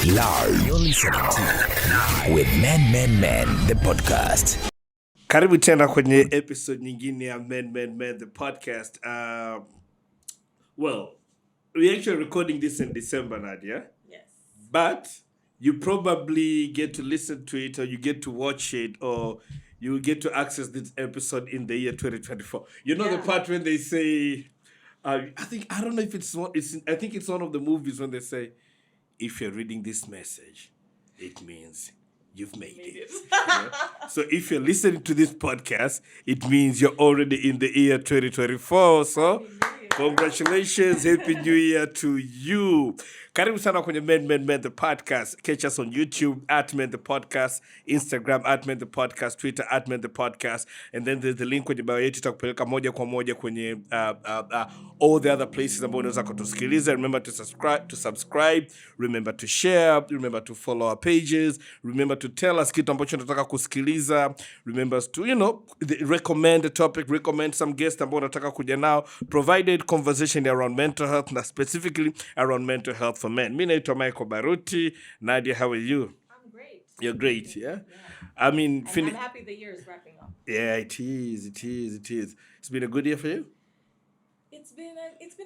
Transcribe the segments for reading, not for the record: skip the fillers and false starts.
Live. You're listening to Live with Men, the podcast. Karibu tena kwenye episode nyingine ya Men, the podcast. Well, we're actually recording this in December, Nadia. Yes. But you probably get to listen to it, or you get to watch it, or you will get to access this episode in the year 2024. You know the part when they say, I don't know if I think it's one of the movies when they say, if you're reading this message, it means you've made it. Yeah? So if you're listening to this podcast, it means you're already in the year 2024. So congratulations, happy new year to you. Karibu sana kwenye Men, the podcast. Catch us on YouTube at Men the podcast, Instagram at Men the podcast, Twitter at Men the podcast, and then there's the link kwenye bio yetu itakupeleka moja kwa moja kwenye all the other places ambao unaweza kutusikiliza. Remember to subscribe, remember to share, remember to follow our pages, remember to tell us kitu ambacho unataka kusikiliza, remember to recommend a topic, recommend some guests ambao unataka kuja nao, provided conversation around mental health, na specifically around mental health for men. Mi naitwa Michael Baruti. Nadia, how are you? I'm great. You're great, yeah? I mean, I'm happy the year is wrapping up. Yeah, it is. It's been a good year for you? It's been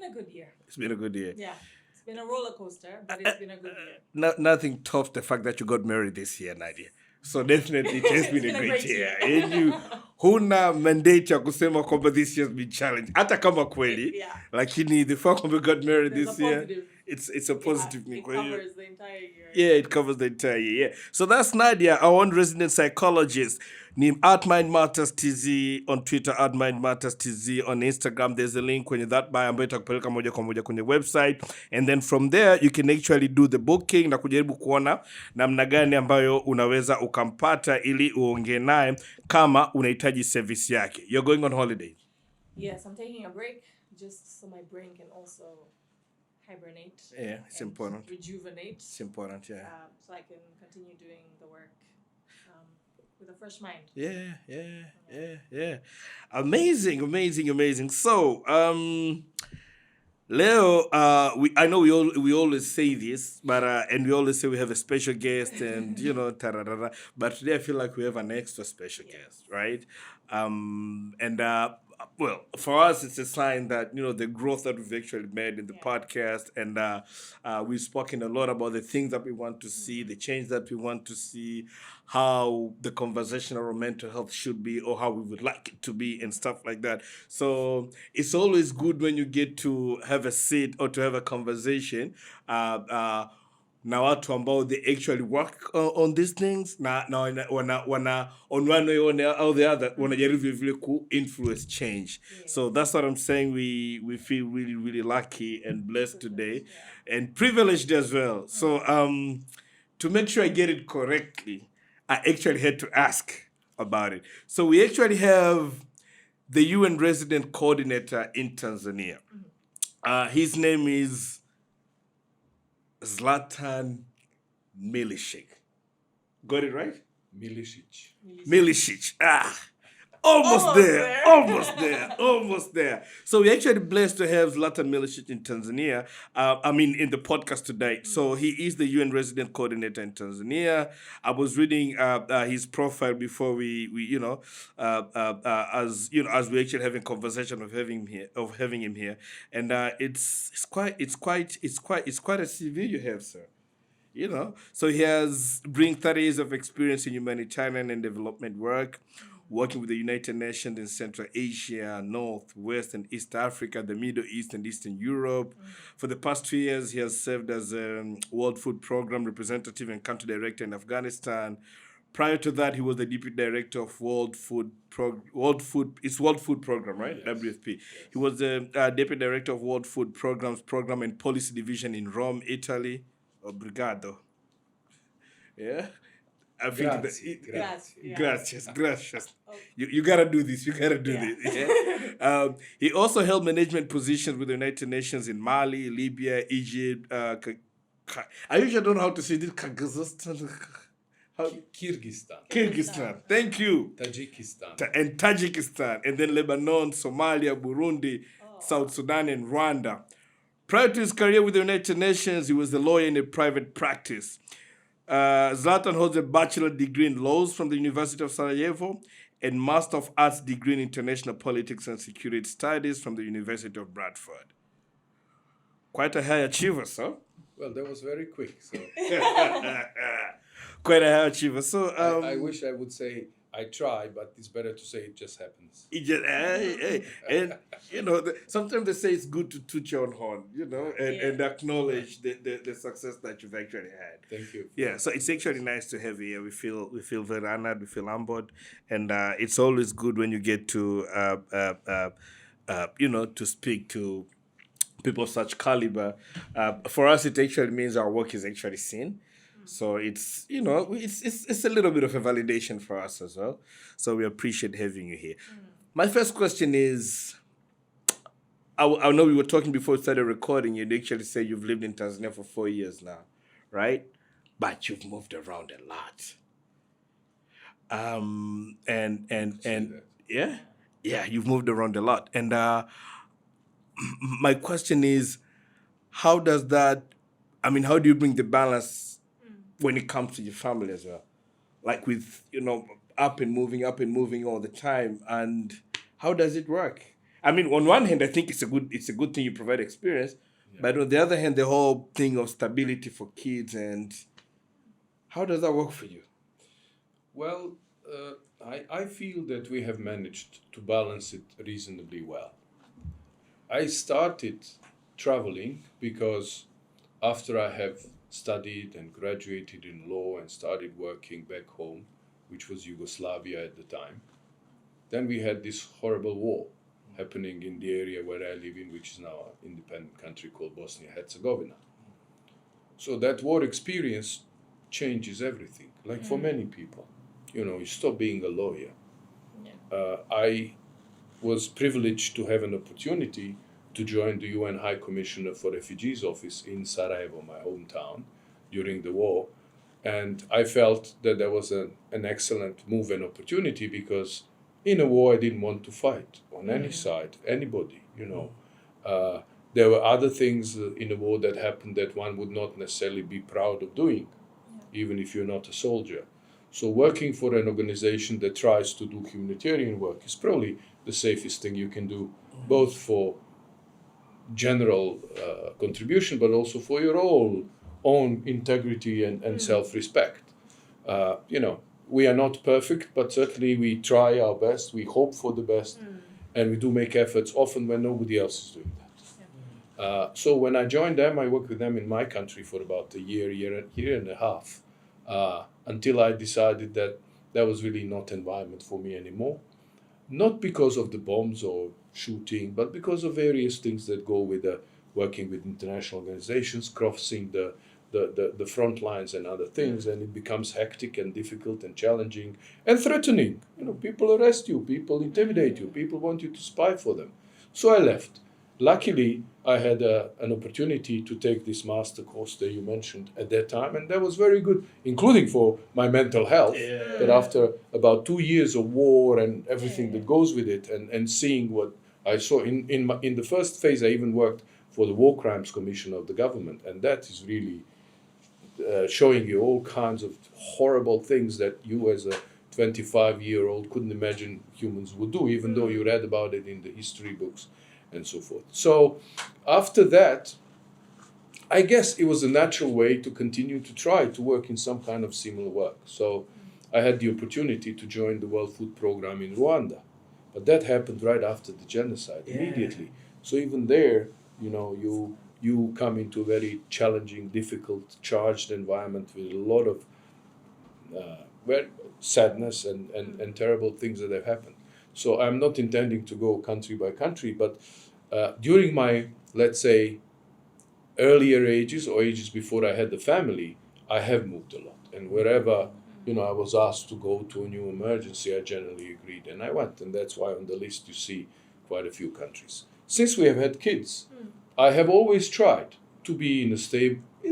a good year. It's been a good year. Yeah. It's been a roller coaster, but it's been a good year. Nothing tops the fact that you got married this year, Nadia. So definitely it has been a great year. And you huna mandate ya kusema kwamba this year's been challenging. Hata kama kweli. Yeah. Lakini the fact that we got married There's this a year, positive. it's a positive thing. It covers the entire year. Yeah, it covers the entire year. Yeah. So that's Nadia, our own resident psychologist. Name @MindMattersTZ on Twitter, @MindMattersTZ on Instagram. There's a link kwenye that bio ambayo itakupeleka moja kwa moja kwenye website, and then from there you can actually do the booking na kujaribu kuona namna gani ambayo unaweza ukampata ili uongee naye kama unahitaji service yake. You're going on holiday? Yes, I'm taking a break just so my brain can also hibernate. Yeah, it's important. Rejuvenate. It's important, yeah. So I can continue doing the work with a fresh mind. Yeah. Amazing. So, Leo, I know we always say this, but and we always say we have a special guest, and tararara. But today I feel like we have an extra special guest, right? Well, for us, it's a sign that, the growth that we've actually made in the podcast, and we've spoken a lot about the things that we want to see, the change that we want to see, how the conversation around mental health should be, or how we would like it to be, and stuff like that. So it's always good when you get to have a seat or to have a conversation na watu ambao they actually work on these things na wana on one way or the other wanajaribu vile ku influence change. So that's what I'm saying. We feel really lucky and blessed today, and privileged as well. So to make sure I get it correctly, I actually had to ask about it. So we actually have the UN resident coordinator in Tanzania. His name is Zlatan Milisic. Got it right? Milisic. Almost there. So we're actually blessed to have Zlatan Milisic in Tanzania. In the podcast today. So he is the UN resident coordinator in Tanzania. I was reading his profile before we as we're actually having conversation of having him here, and it's quite a CV you have, sir. So he brings 30 years of experience in humanitarian and development work, working with the United Nations in Central Asia, North, West, and East Africa, the Middle East, and Eastern Europe. For the past 2 years, he has served as a World Food Program representative and country director in Afghanistan. Prior to that, he was the deputy director of World Food Program, right? Yes. WFP. Yes. He was the deputy director of World Food Program and Policy Division in Rome, Italy. Obrigado. Yeah. Gracias. Oh. You gotta do this. Yeah. He also held management positions with the United Nations in Mali, Libya, Egypt. I usually don't know how to say this. Kyrgyzstan. Thank you. Tajikistan, and then Lebanon, Somalia, Burundi, South Sudan, and Rwanda. Prior to his career with the United Nations, he was a lawyer in a private practice. Zlatan holds a bachelor's degree in laws from the University of Sarajevo and Master of Arts degree in international politics and security studies from the University of Bradford. Quite a high achiever, sir. Well, that was very quick. So Quite a high achiever. So I wish I would say I try, but it's better to say it just happens. And sometimes they say it's good to toot your own horn, and acknowledge the success that you've actually had. Thank you. Yeah, so it's actually nice to have you here. We feel very honored, we feel humbled, and it's always good when you get to to speak to people of such caliber. For us, it actually means our work is actually seen. So it's it's a little bit of a validation for us as well. So we appreciate having you here. My first question is, I know we were talking before we started recording. You actually say you've lived in Tanzania for 4 years now, right? But you've moved around a lot. Yeah, you've moved around a lot. And my question is, how do you bring the balance when it comes to your family as well? Like with, up and moving all the time. And how does it work? I mean, on one hand, I think it's a good thing you provide experience. Yeah. But on the other hand, the whole thing of stability for kids, and how does that work for you? Well, I feel that we have managed to balance it reasonably well. I started traveling because after I have studied and graduated in law and started working back home, which was Yugoslavia at the time, then we had this horrible war happening in the area where I live in, which is now an independent country called Bosnia-Herzegovina. So that war experience changes everything, like for many people. You stop being a lawyer. Yeah. I was privileged to have an opportunity to join the UN High Commissioner for Refugees office in Sarajevo, my hometown, during the war. And I felt that there was an excellent move and opportunity because in a war I didn't want to fight on any side, anybody, There were other things in a war that happened that one would not necessarily be proud of doing, even if you're not a soldier. So working for an organization that tries to do humanitarian work is probably the safest thing you can do, both for general contribution, but also for your own integrity and self-respect. We are not perfect, but certainly we try our best, we hope for the best, and we do make efforts often when nobody else is doing that. So when I joined them, I worked with them in my country for about a year and a half, until I decided that that was really not environment for me anymore. Not because of the bombs or shooting, but because of various things that go with working with international organizations, crossing the front lines and other things, and it becomes hectic and difficult and challenging and threatening. People arrest you, people intimidate you, people want you to spy for them. So I left. Luckily, I had an opportunity to take this master course that you mentioned at that time, and that was very good, including for my mental health. Yeah. But after about 2 years of war and everything that goes with it, and seeing what I saw in the first phase, I even worked for the War Crimes Commission of the government, and that is really showing you all kinds of horrible things that you as a 25-year-old couldn't imagine humans would do, even though you read about it in the history books and so forth. So after that, I guess it was a natural way to continue to try to work in some kind of similar work. So I had the opportunity to join the World Food Program in Rwanda, but that happened right after the genocide, immediately. So even there, you come into a very challenging, difficult, charged environment with a lot of very sadness and terrible things that have happened. So I'm not intending to go country by country, but during my, let's say, earlier ages or ages before I had the family, I have moved a lot. And wherever, I was asked to go to a new emergency, I generally agreed. And I went. And that's why on the list you see quite a few countries. Since we have had kids, I have always tried to be in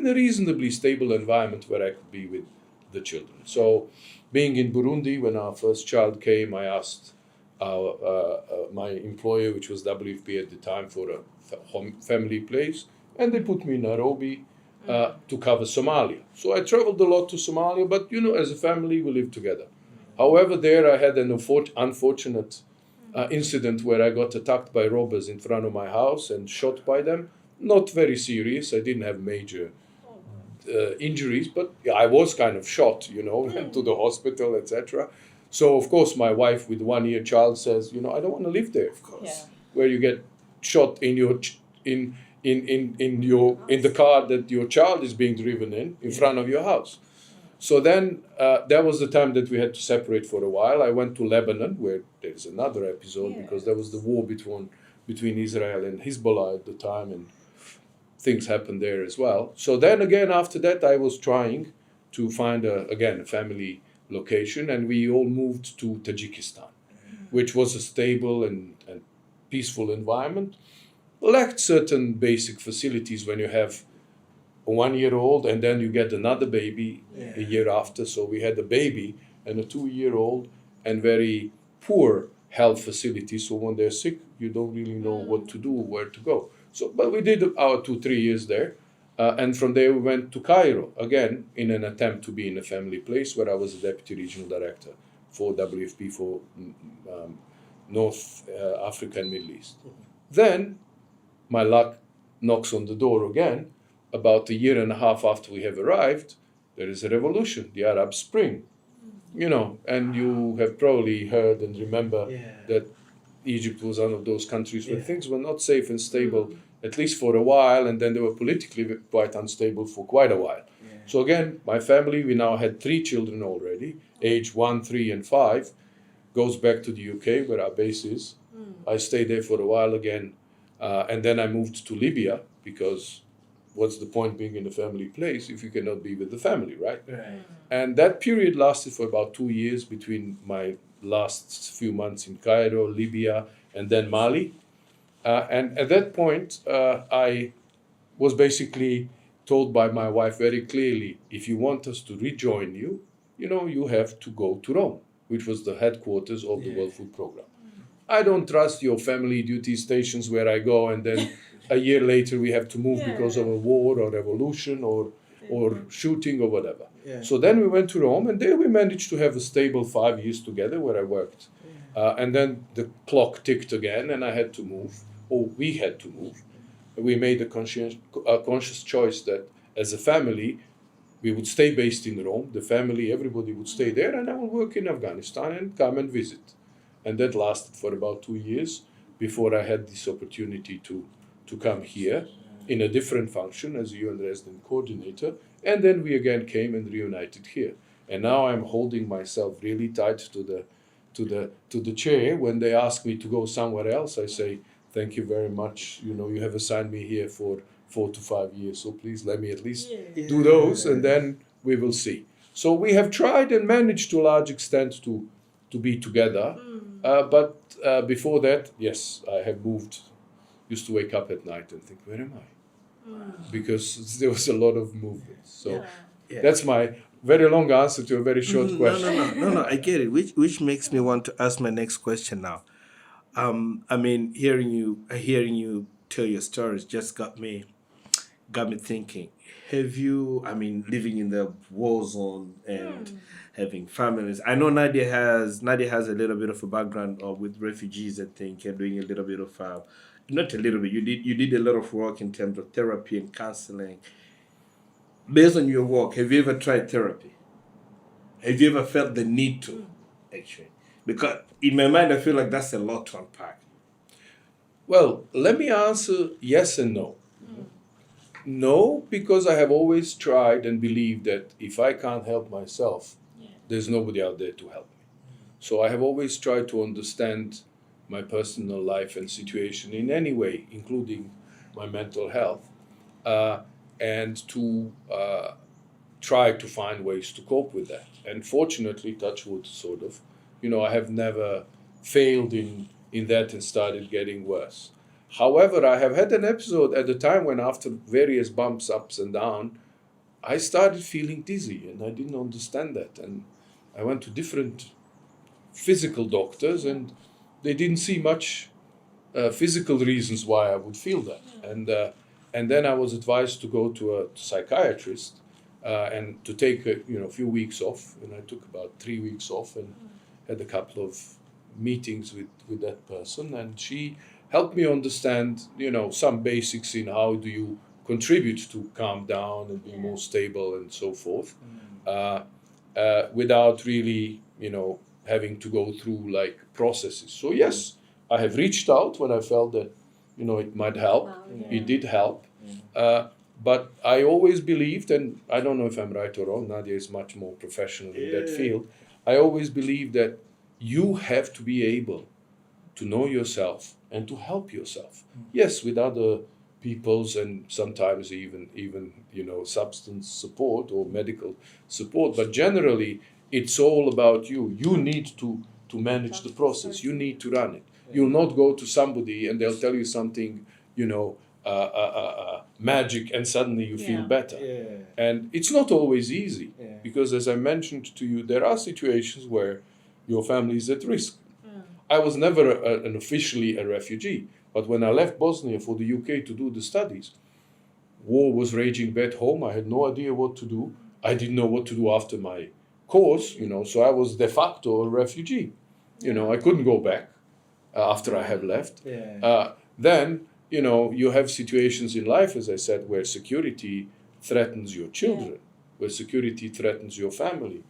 a reasonably stable environment where I could be with the children. So being in Burundi, when our first child came, I asked my employer, which was WFP at the time, for a family place, and they put me in Nairobi to cover Somalia. So I traveled a lot to Somalia, but as a family, we lived together. However, there I had an unfortunate incident where I got attacked by robbers in front of my house and shot by them. Not very serious. I didn't have major injuries, but I was kind of shot, went to the hospital, etc. So, of course, my wife with 1-year child says, I don't want to live there, of course, where you get shot in your in the car that your child is being driven in front of your house. So then that was the time that we had to separate for a while. I went to Lebanon, where there's another episode, because there was the war between Israel and Hezbollah at the time, and things happened there as well. So then again, after that, I was trying to find a family location, and we all moved to Tajikistan, which was a stable and peaceful environment. Lacked certain basic facilities when you have a 1-year-old and then you get another baby a year after. So we had a baby and a 2-year-old and very poor health facilities. So when they're sick, you don't really know what to do, where to go. So, but we did our 2-3 years there. And from there, we went to Cairo, again, in an attempt to be in a family place where I was a deputy regional director for WFP for North Africa and Middle East. Then my luck knocks on the door again. About a year and a half after we have arrived, there is a revolution, the Arab Spring. And you have probably heard and remember that Egypt was one of those countries where things were not safe and stable, at least for a while, and then they were politically quite unstable for quite a while. So again, my family, we now had 3 children already, age 1, 3, and 5, goes back to the UK where our base is. I stayed there for a while again, and then I moved to Libya, because what's the point being in a family place if you cannot be with the family, right? And that period lasted for about 2 years between my last few months in Cairo, Libya, and then Mali. And at that point, I was basically told by my wife very clearly, if you want us to rejoin you, you have to go to Rome, which was the headquarters of the World Food Programme. I don't trust your family duty stations where I go and then a year later we have to move because of a war or revolution or shooting or whatever. So then we went to Rome, and there we managed to have a stable 5 years together where I worked. And then the clock ticked again and I had to move, or we had to move. We made a conscious choice that as a family, we would stay based in Rome. The family, everybody would stay there, and I would work in Afghanistan and come and visit. And that lasted for about 2 years before I had this opportunity to come here in a different function as a UN resident coordinator. And then we again came and reunited here. And now I'm holding myself really tight to the chair. When they ask me to go somewhere else, I say, thank you very much. You have assigned me here for 4 to 5 years, so please let me at least do those, and then we will see. So we have tried and managed to a large extent to be together. But before that, yes, I have moved. Used to wake up at night and think, where am I? Because there was a lot of movement. So that's my very long answer to a very short question. No, I get it. Which makes me want to ask my next question now. I mean, hearing you tell your stories just got me thinking. Have you, living in the war zone and having families? I know Nadia has a little bit of a background with refugees, I think, and doing a little bit of not a little bit. You did a lot of work in terms of therapy and counseling. Based on your work, have you ever tried therapy? Have you ever felt the need to, actually? Because in my mind, I feel like that's a lot to unpack. Well, let me answer yes and no. No, because I have always tried and believed that if I can't help myself, there's nobody out there to help me. So I have always tried to understand my personal life and situation in any way, including my mental health, and to try to find ways to cope with that. And fortunately, touch wood, sort of, I have never failed in that and started getting worse. However, I have had an episode at the time when, after various bumps, ups and downs, I started feeling dizzy, and I didn't understand that. And I went to different physical doctors, and they didn't see much physical reasons why I would feel that. And and then I was advised to go to a psychiatrist and to take a few weeks off. And I took about 3 weeks off and had a couple of meetings with that person, and she helped me understand some basics in how do you contribute to calm down and be more stable and so forth, without really having to go through like processes. So yes, I have reached out when I felt that it might help. Wow, It did help. But I always believed, and I don't know if I'm right or wrong, Nadia is much more professional in that field. I always believe that you have to be able to know yourself and to help yourself. Yes, with other people's and sometimes even substance support or medical support, but generally it's all about you. You need to manage the process. You need to run it. You'll not go to somebody and they'll tell you something, magic, and suddenly you feel better. And it's not always easy because, as I mentioned to you, there are situations where your family is at risk. I was never officially a refugee, but when I left Bosnia for the UK to do the studies, war was raging back home. I had no idea what to do. I didn't know what to do after my course, so I was de facto a refugee. I couldn't go back after I had left. Then, you have situations in life, as I said, where security threatens your children, where security threatens your family,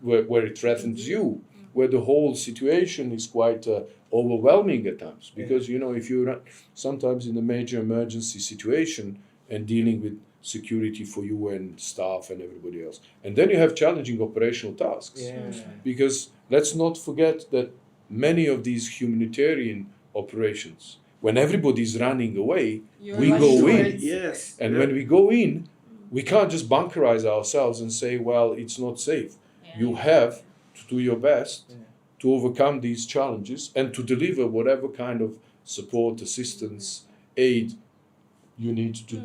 where it threatens you, where the whole situation is quite overwhelming at times. Because, if you're sometimes in a major emergency situation and dealing with security for you and staff and everybody else. And then you have challenging operational tasks. Because let's not forget that many of these humanitarian operations, when everybody's running away, we go in. Yes. And when we go in, we can't just bunkerize ourselves and say, well, it's not safe. You have to do your best to overcome these challenges and to deliver whatever kind of support, assistance, aid you need to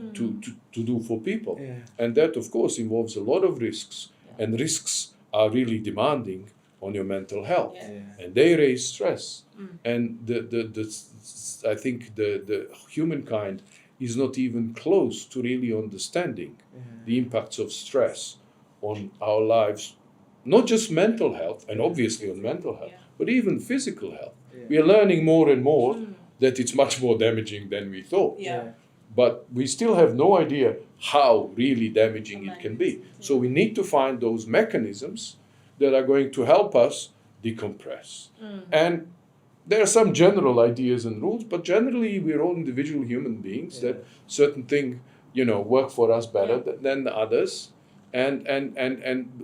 do for people. And that, of course, involves a lot of risks. And risks are really demanding on your mental health. And they raise stress. And I think the humankind is not even close to really understanding the impacts of stress on our lives, not just mental health, and obviously on mental health, but even physical health. We are learning more and more that it's much more damaging than we thought. But we still have no idea how really damaging it can be. So we need to find those mechanisms that are going to help us decompress. And there are some general ideas and rules, but generally we're all individual human beings that certain things, work for us better than others. And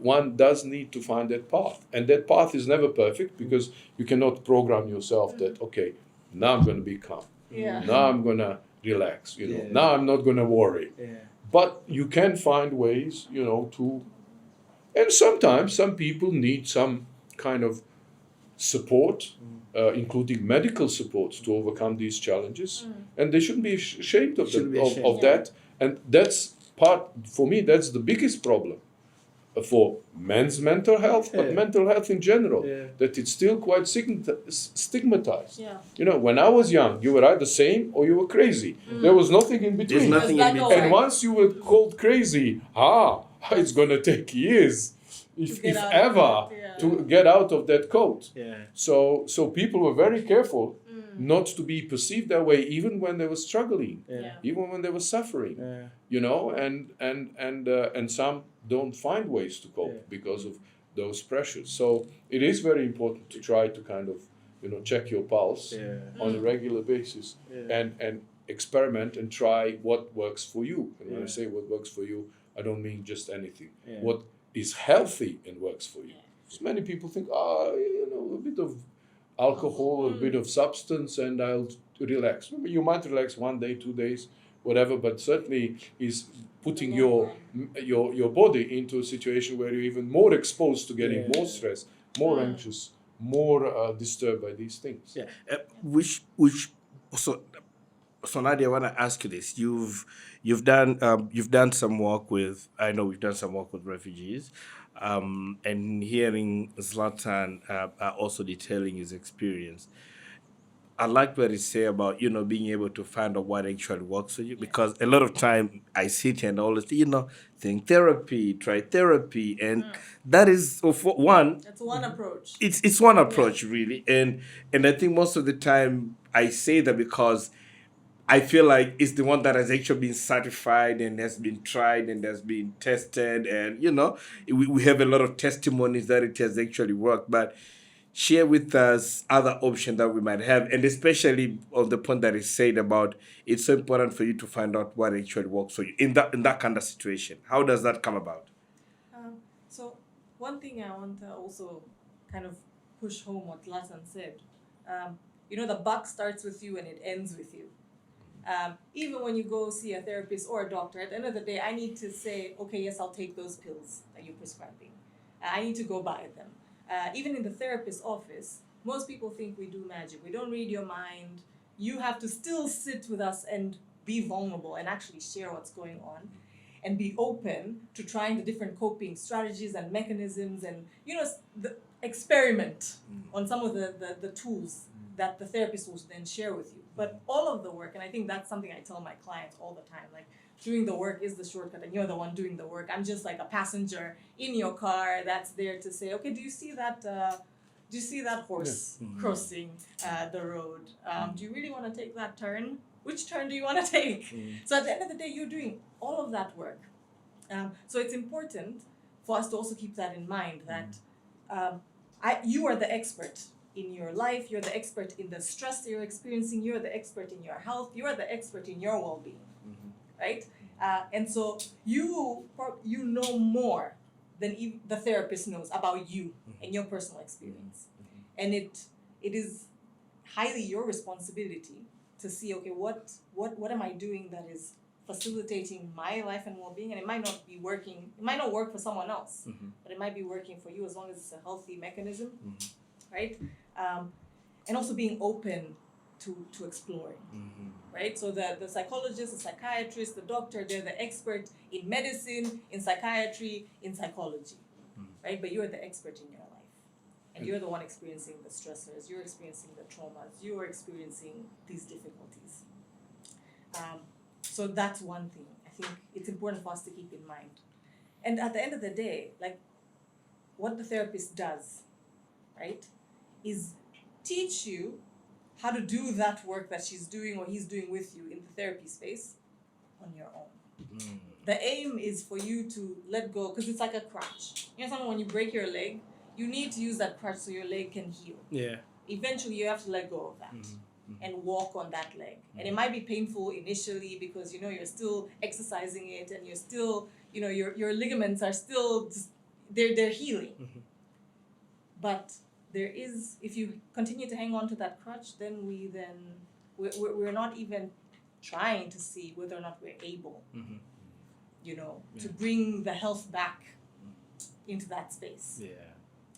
one does need to find that path. And that path is never perfect because you cannot program yourself that, okay, now I'm going to be calm. Now I'm going to relax. Now I'm not going to worry. But you can find ways, to... And sometimes some people need some kind of support, including medical support, to overcome these challenges. And they shouldn't be ashamed of that. And that's for me, that's the biggest problem for men's mental health, but mental health in general, that it's still quite stigmatized. When I was young, you were either sane or you were crazy. There was nothing in between. There's nothing in between. And once you were called crazy, it's going to take years, if ever, to get out of that code. So people were very careful not to be perceived that way, even when they were struggling, even when they were suffering, and some don't find ways to cope because of those pressures. So it is very important to try to kind of, check your pulse on a regular basis and experiment and try what works for you. And when I say what works for you, I don't mean just anything. What is healthy and works for you. So many people think, a bit of alcohol, a bit of substance, and I'll relax. You might relax 1 day, 2 days, whatever, but certainly is putting your body into a situation where you're even more exposed to getting more stress, more anxious, more disturbed by these things. So Nadia, I want to ask you this: you've done some work with. I know we've done some work with refugees, and hearing Zlatan also detailing his experience. I like what you say about, being able to find out what actually works for you, because a lot of time I sit here and always, think therapy, try therapy, and that is one. That's one approach. It's one approach really, and I think most of the time I say that because I feel like it's the one that has actually been certified and has been tried and has been tested, and we have a lot of testimonies that it has actually worked. But share with us other options that we might have, and especially on the point that is said about it's so important for you to find out what actually works for you in that kind of situation. How does that come about? So one thing I want to also kind of push home what Zlatan said. The buck starts with you and it ends with you. Even when you go see a therapist or a doctor, at the end of the day, I need to say, okay, yes, I'll take those pills that you're prescribing. I need to go buy them. Even in the therapist's office, most people think we do magic. We don't read your mind. You have to still sit with us and be vulnerable and actually share what's going on and be open to trying the different coping strategies and mechanisms and, experiment on some of the tools that the therapist will then share with you. But all of the work, and I think that's something I tell my clients all the time, like doing the work is the shortcut and you're the one doing the work. I'm just like a passenger in your car that's there to say, okay, do you see that horse crossing the road? Do you really want to take that turn? Which turn do you want to take? So at the end of the day, you're doing all of that work. So it's important for us to also keep that in mind that you are the expert in your life, you're the expert in the stress that you're experiencing, you're the expert in your health, you are the expert in your well-being, right? And so you know more than the therapist knows about you and your personal experience. And it is highly your responsibility to see, okay, what am I doing that is facilitating my life and well-being? And it might not be working, it might not work for someone else, but it might be working for you as long as it's a healthy mechanism, right? And also being open to exploring, right? So the psychologist, the psychiatrist, the doctor, they're the expert in medicine, in psychiatry, in psychology, right? But you're the expert in your life. And you're the one experiencing the stressors, you're experiencing the traumas, you're experiencing these difficulties. So that's one thing I think it's important for us to keep in mind. And at the end of the day, like what the therapist does, right, is teach you how to do that work that she's doing or he's doing with you in the therapy space on your own. The aim is for you to let go, because it's like a crutch. When you break your leg, you need to use that crutch so your leg can heal. Yeah. Eventually, you have to let go of that and walk on that leg. And it might be painful initially because, you're still exercising it and you're still, your ligaments are still, they're healing. But there is, if you continue to hang on to that crutch, then we're not even trying to see whether or not we're able, to bring the health back into that space. Yeah.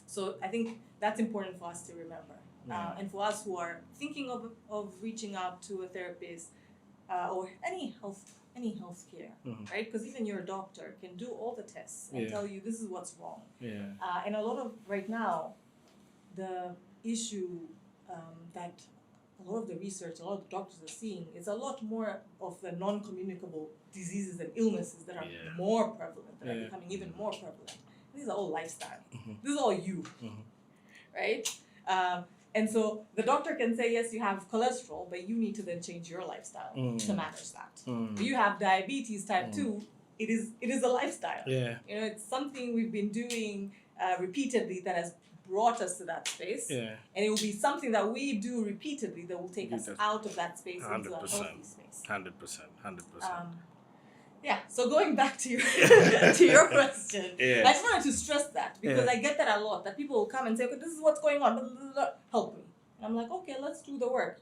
So I think that's important for us to remember. And for us who are thinking of reaching out to a therapist or any healthcare, right? Because even your doctor can do all the tests and tell you this is what's wrong. Yeah. And a lot of right now, the issue that a lot of the research, a lot of the doctors are seeing is a lot more of the non-communicable diseases and illnesses that are more prevalent, that are becoming even more prevalent. These are all lifestyle. This is all you, right? And so the doctor can say, yes, you have cholesterol, but you need to then change your lifestyle to manage that. You have diabetes type 2. It is a lifestyle. Yeah. It's something we've been doing repeatedly that has brought us to that space. Yeah. And it will be something that we do repeatedly that will take us out of that space 100%, into a healthy space. 100%. Yeah, so going back to your to your question, I just wanted to stress that because I get that a lot, that people will come and say, okay, this is what's going on, blah, blah, blah, help me. And I'm like, okay, let's do the work.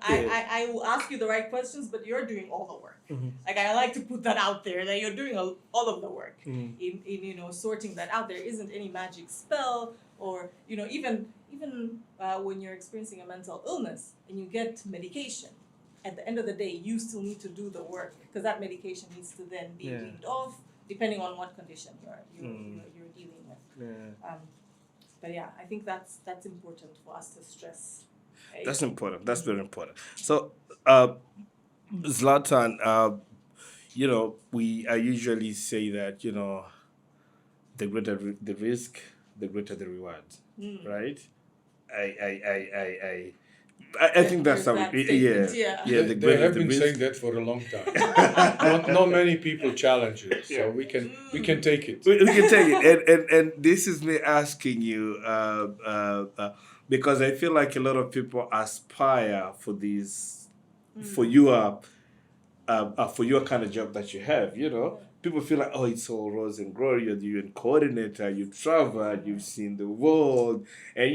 I will ask you the right questions, but you're doing all the work. Like, I like to put that out there, that you're doing all of the work in sorting that out. There isn't any magic spell, or, even when you're experiencing a mental illness and you get medication, at the end of the day, you still need to do the work because that medication needs to then be weaned off, depending on what condition you're dealing with. Yeah. But yeah, I think that's important for us to stress. Right? That's important. That's very important. So, Zlatan, I usually say that, the greater the risk, the greater the reward, right? I, I, I, I, I, I think that's There's how that it, statement, yeah, yeah. the They greater have the been risk. saying that for a long time. Not many people challenge it, so we can take it. We can take it, and this is me asking you, because I feel like a lot of people aspire for this, for your kind of job that you have. People feel like, oh, it's all rose and glory. You're a coordinator. You've traveled. You've seen the world, and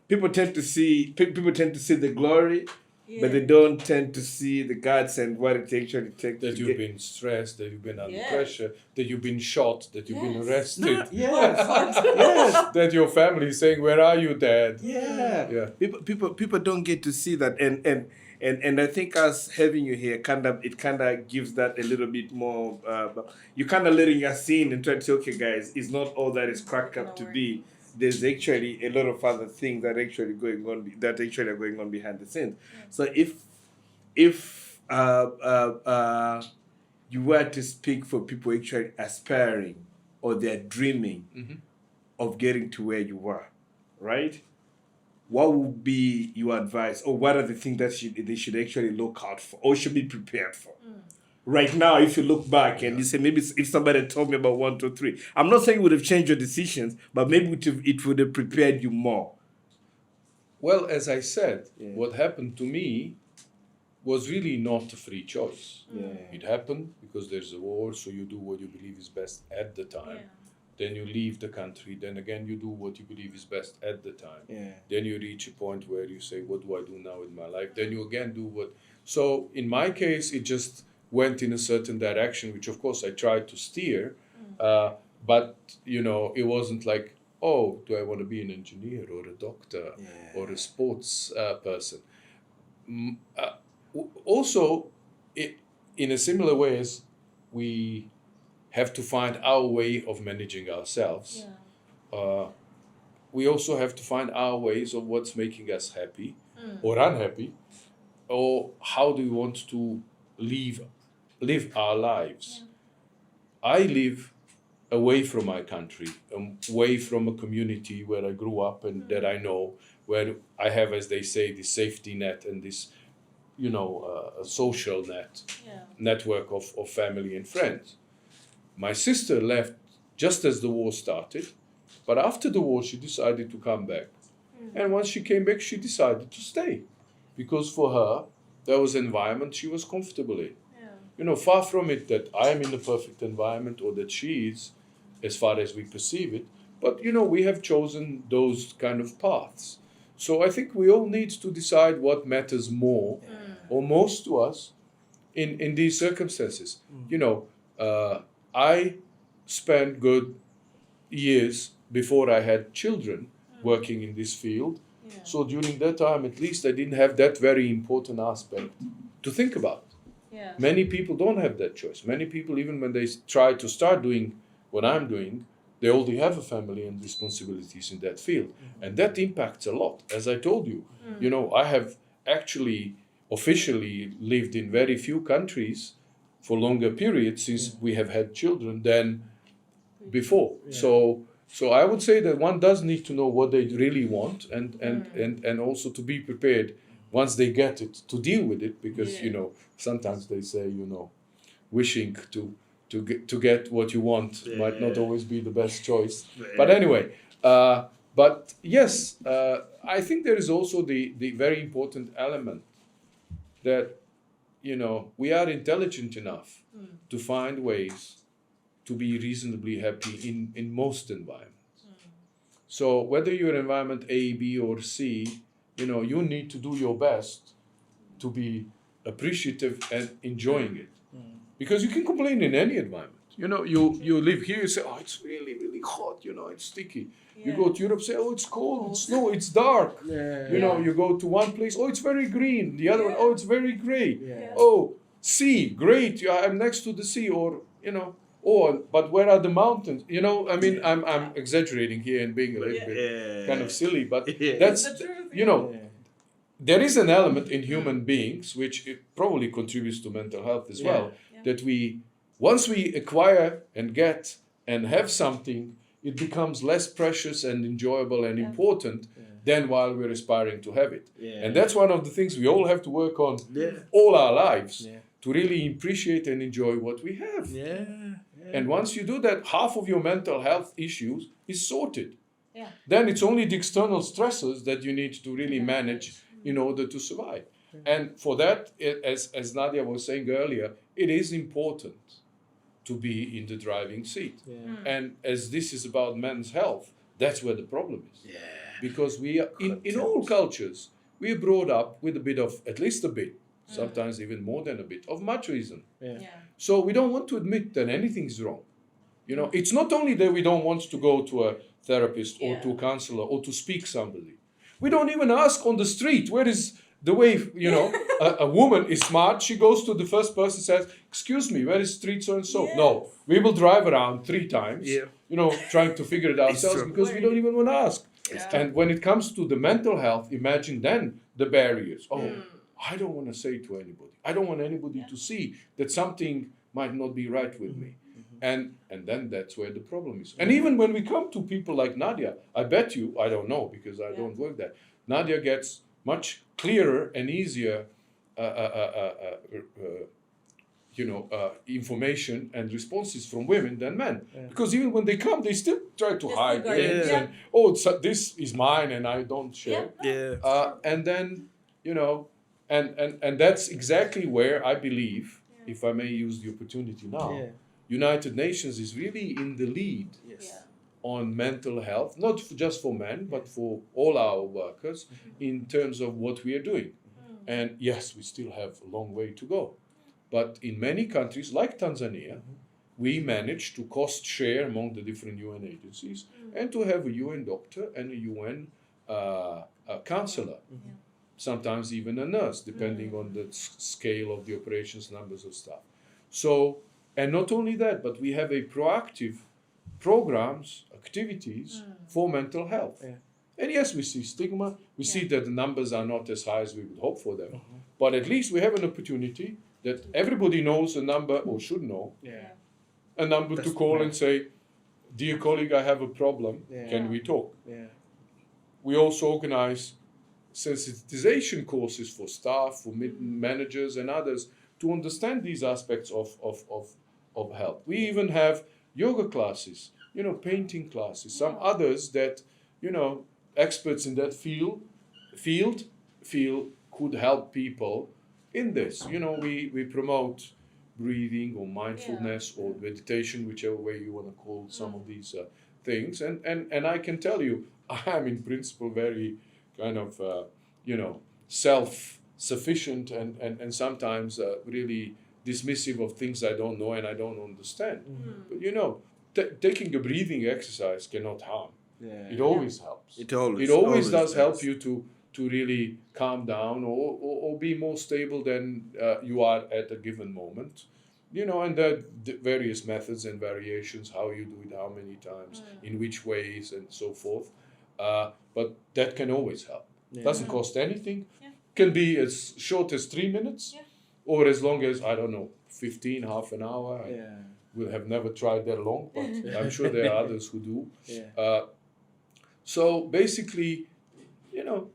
people tend to see the glory, but they don't tend to see the guts and what it actually takes. That to you've get- been stressed, that you've been under Yes. pressure, that you've been shot, that you've been Yes. arrested, Yes. that your family is saying, "Where are you, Dad?" Yeah. People don't get to see that, and I think us having you here kind of gives that a little bit more. You kind of letting us in and try to say, okay, guys, it's not all that it's cracked up to be. There's actually a lot of other things that actually are going on behind the scenes. So if you were to speak for people actually aspiring or they're dreaming of getting to where you were, right? What would be your advice, or what are the things that they should actually look out for or should be prepared for? Right now, if you look back and you say, maybe if somebody told me about 1, 2, 3, I'm not saying it would have changed your decisions, but maybe it would have prepared you more. Well, as I said, what happened to me was really not a free choice. It happened because there's a war, so you do what you believe is best at the time. Then you leave the country. Then again, you do what you believe is best at the time. Then you reach a point where you say, what do I do now in my life? Then you again do what... So in my case, it just went in a certain direction, which of course I tried to steer. But, it wasn't like, oh, do I want to be an engineer or a doctor or a sports person? Also, in a similar way as we have to find our way of managing ourselves, we also have to find our ways of what's making us happy or unhappy, or how do we want to live our lives. I live away from my country, away from a community where I grew up and that I know, where I have, as they say, this safety net and this, a social network of family and friends. My sister left just as the war started, but after the war she decided to come back. And once she came back, she decided to stay, because for her, there was an environment she was comfortable in. Far from it that I am in a perfect environment or that she is, as far as we perceive it, but we have chosen those kind of paths. So I think we all need to decide what matters more or most to us in these circumstances. I spent good years before I had children working in this field. So during that time, at least, I didn't have that very important aspect to think about. Many people don't have that choice. Many people, even when they try to start doing what I'm doing, they already have a family and responsibilities in that field. And that impacts a lot. As I told you, I have actually officially lived in very few countries for longer periods since we have had children than before. So I would say that one does need to know what they really want and also to be prepared once they get it to deal with it, because sometimes they say wishing to get what you want might not always be the best choice. But anyway, but yes, I think there is also the very important element that we are intelligent enough to find ways to be reasonably happy in most environments. So whether you're in environment A, B, or C, you need to do your best to be appreciative and enjoying it. Because you can complain in any environment. You live here, you say, oh, it's really, really hot, it's sticky. You go to Europe, say, oh, it's cold, it's snow, it's dark. You go to one place, oh, it's very green. The other one, oh, it's very gray. Oh, sea, great, I'm next to the sea. Or, oh, but where are the mountains? I'm exaggerating here and being a little bit kind of silly, but that's, the truth. there is an element in human beings which it probably contributes to mental health as well. Yeah. That once we acquire and get and have something, it becomes less precious and enjoyable and important than while we're aspiring to have it. Yeah. And that's one of the things we all have to work on Yeah. all our lives Yeah. to really appreciate and enjoy what we have. Yeah. And once you do that, half of your mental health issues is sorted. Yeah. Then it's only the external stressors that you need to really manage in order to survive. And for that, as Nadia was saying earlier, it is important to be in the driving seat. And as this is about men's health, that's where the problem is. Yeah. Because we are, in all cultures, we are brought up with a bit of, at least a bit, sometimes even more than a bit, of machoism. Yeah. So we don't want to admit that anything's wrong. You know, it's not only that we don't want to go to a therapist or to a counselor or to speak somebody. We don't even ask on the street, where is the way, you know, a woman is smart, she goes to the first person, says, excuse me, where is street so-and-so? Yes. No, we will drive around 3 times, Yeah. you know, trying to figure it ourselves true. because we don't even want to ask. Yeah. And when it comes to the mental health, imagine then the barriers. Oh, I don't want to say to anybody. I don't want anybody to see that something might not be right with me. And then that's where the problem is. And even when we come to people like Nadia, I bet you, I don't know because I don't work there, Nadia gets much clearer and easier information and responses from women than men. Because even when they come, they still try to hide still things. guard And, oh, this is mine and I don't share. Yeah. And then, you know, and that's exactly where I believe, if I may use the opportunity now, United Nations is really in the lead Yes. on mental health, not just for men, but for all our workers in terms of what we are doing. And yes, we still have a long way to go. But in many countries, like Tanzania, we managed to cost share among the different UN agencies and to have a UN doctor and a UN counselor, sometimes even a nurse, depending on the scale of the operations, numbers of staff. So, and not only that, but we have a proactive programs, activities for mental health. And yes, we see stigma. We see that the numbers are not as high as we would hope for them. But at least we have an opportunity that everybody knows a number, or should know, a number to call and say, dear colleague, I have a problem. Can we talk? We also organize sensitization courses for staff, for managers and others to understand these aspects of health. We even have yoga classes, you know, painting classes, some others that, you know, experts in that field feel could help people in this. You know, we promote breathing or mindfulness or meditation, whichever way you want to call some of these things. And I can tell you, I'm in principle very kind of, self-sufficient and sometimes really dismissive of things I don't know and I don't understand. But, you know, taking a breathing exercise cannot harm. It always helps. It always does help does. you to really calm down or be more stable than you are at a given moment. You know, and there are various methods and variations, how you do it, how many times, in which ways, and so forth. But that can always help. Doesn't cost anything. Can be as short as 3 minutes, or as long as, I don't know, 15, half an hour. I will have never tried that long, but I'm sure there are others who do. So basically, you know,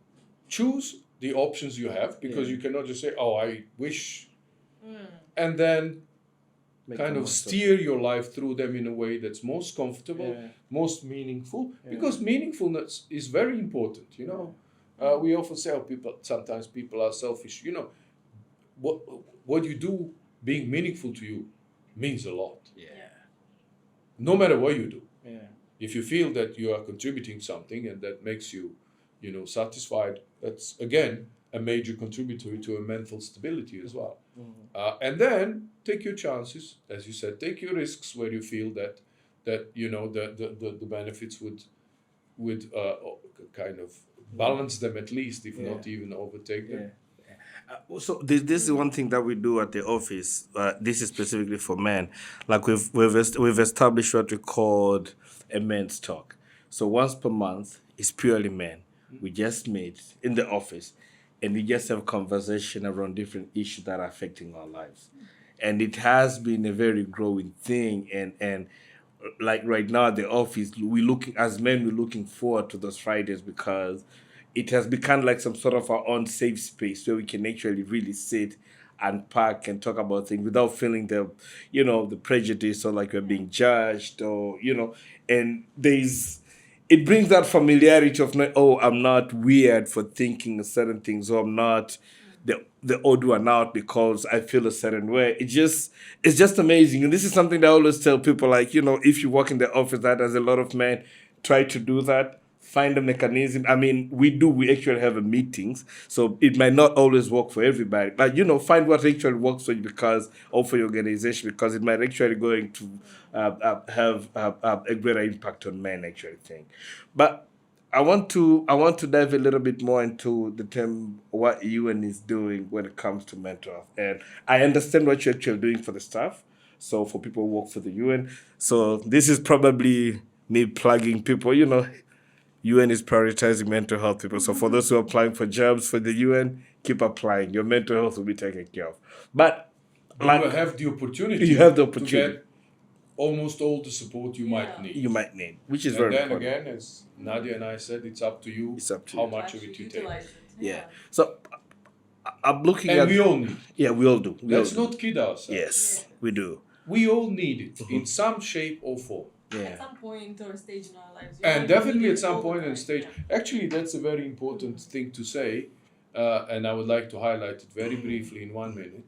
choose the options you have, because you cannot just say, oh, I wish, and then kind of steer your life through them in a way that's most comfortable, most meaningful, because meaningfulness is very important, you know. We often say, sometimes people are selfish. You know, what you do being meaningful to you means a lot. No matter what you do. If you feel that you are contributing something and that makes you, you know, satisfied, that's, again, a major contributor to a mental stability as well. And then take your chances, as you said, take your risks where you feel that you know, the benefits would kind of balance them at least, if not even overtake them. So this is one thing that we do at the office. This is specifically for men. Like we've established what we called a men's talk. So once per month, it's purely men. We just meet in the office, and we just have conversation around different issues that are affecting our lives. And it has been a very growing thing. And like right now at the office, we looking as men, we're looking forward to those Fridays because it has become like some sort of our own safe space where we can actually really sit and pack and talk about things without feeling the prejudice or like we're being judged or and it brings that familiarity of not, oh, I'm not weird for thinking certain things, or I'm not the odd one out because I feel a certain way. It's just amazing. And this is something that I always tell people, like, if you work in the office, that as a lot of men try to do that, find a mechanism. I mean, we actually have a meetings, so it might not always work for everybody, but find what actually works for you because, or for your organization, because it might actually going to have a greater impact on men, actually think. But I want to dive a little bit more into the term what UN is doing when it comes to mental health, and I understand what you're actually doing for the staff. So for people who work for the UN, so this is probably me plugging people. UN is prioritizing mental health people. So for those who are applying for jobs for the UN, keep applying. Your mental health will be taken care of. But You will have the opportunity. You have the to opportunity. get almost all the support you might need. You might need, which is And very then important. again, as Nadia and I said, it's up to you. It's up to how you. much of it you take. Utilize it. Yeah. So I'm looking And at. we all need it. Yeah, we all do. We Let's all do. not kid ourselves. Yes, we do. We all need it in some shape or form. At Yeah. some point or stage in our lives. And definitely at some point in and stage. Actually, that's a very important thing to say, and I would like to highlight it very briefly in 1 minute.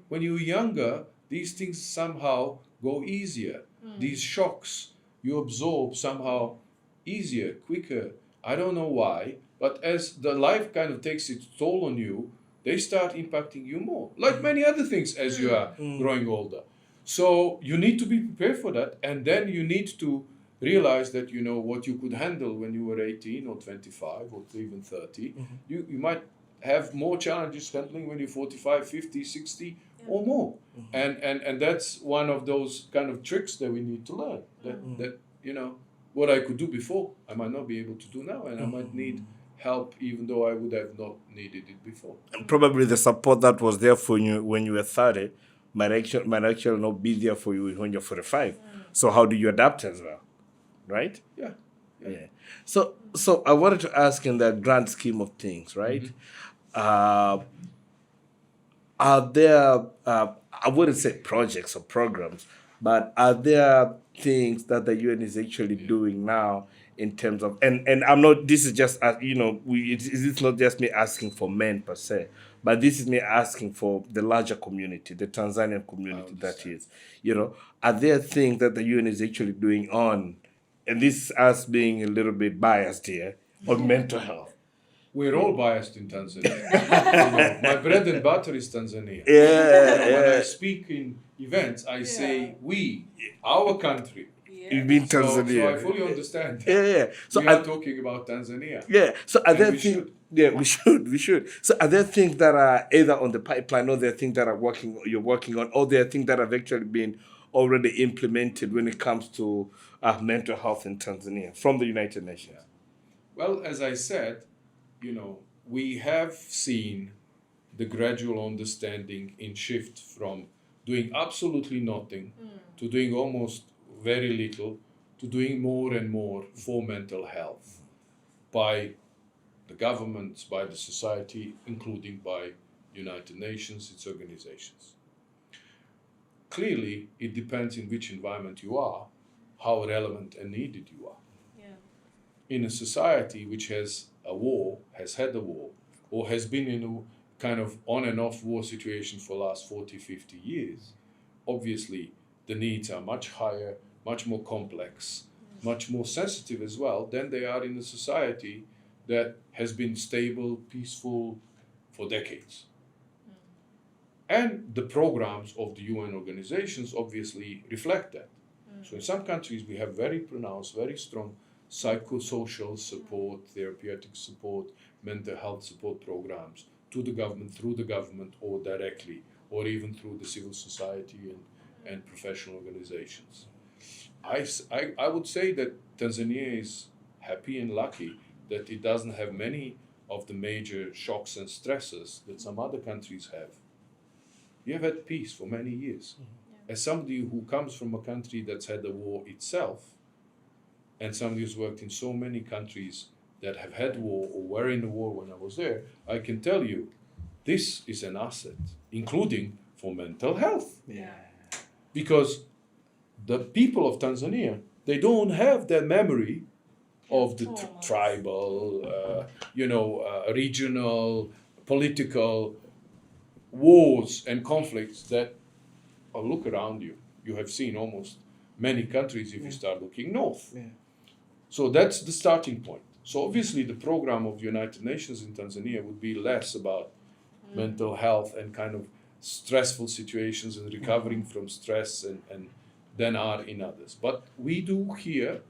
When you're younger, these things somehow go easier. These shocks you absorb somehow easier, quicker. I don't know why, but as the life kind of takes its toll on you, they start impacting you more, like many other things as you are growing older. So you need to be prepared for that, and then you need to realize that what you could handle when you were 18 or 25 or even 30, you might have more challenges handling when you're 45, 50, 60 or more. And that's one of those kind of tricks that we need to learn. That what I could do before, I might not be able to do now, and I might need help even though I would have not needed it before. And probably the support that was there for you when you were 30 might actually not be there for you when you're 45. So how do you adapt as well? Right? Yeah. Yeah. So I wanted to ask, in that grand scheme of things, right? Are there I wouldn't say projects or programs, but are there things that the UN is actually doing now in terms of, and I'm not, this is just it's not just me asking for men per se, but this is me asking for the larger community, the Tanzanian community, that is, are there things that the UN is actually doing on, and this is us being a little bit biased here, on mental health? We're all biased in Tanzania. My bread and butter is Tanzania. When I speak in events, I say we, our country. You mean So Tanzania? I fully understand. Yeah. So we are talking about Tanzania. Yeah. So are And there we things? should. Yeah, we should. So are there things that are either on the pipeline, or there are things that you're working on, or there are things that have actually been already implemented when it comes to mental health in Tanzania from the United Nations? Well, as I said, we have seen the gradual understanding in shift from doing absolutely nothing to doing almost very little to doing more and more for mental health by the governments, by the society, including by United Nations, its organizations. Clearly, it depends in which environment you are, how relevant and needed you are. In a society which has had a war, or has been in a kind of on and off war situation for the last 40, 50 years, obviously the needs are much higher, much more complex, much more sensitive as well than they are in a society that has been stable, peaceful for decades. And the programs of the UN organizations obviously reflect that. So in some countries we have very pronounced, very strong psychosocial support, therapeutic support, mental health support programs to the government, through the government, or directly, or even through the civil society and professional organizations. I would say that Tanzania is happy and lucky that it doesn't have many of the major shocks and stresses that some other countries have, we have had peace for many years. As somebody who comes from a country that's had a war itself, and somebody who's worked in so many countries that have had war or were in the war when I was there, I can tell you, this is an asset, including for mental health. Yeah. Because the people of Tanzania, they don't have that memory of the tribal, regional, political wars and conflicts that, look around you. You have seen almost many countries if you start looking north. Yeah. So that's the starting point. So obviously the program of the United Nations in Tanzania would be less about mental health and kind of stressful situations and recovering from stress and than are in others. But we do here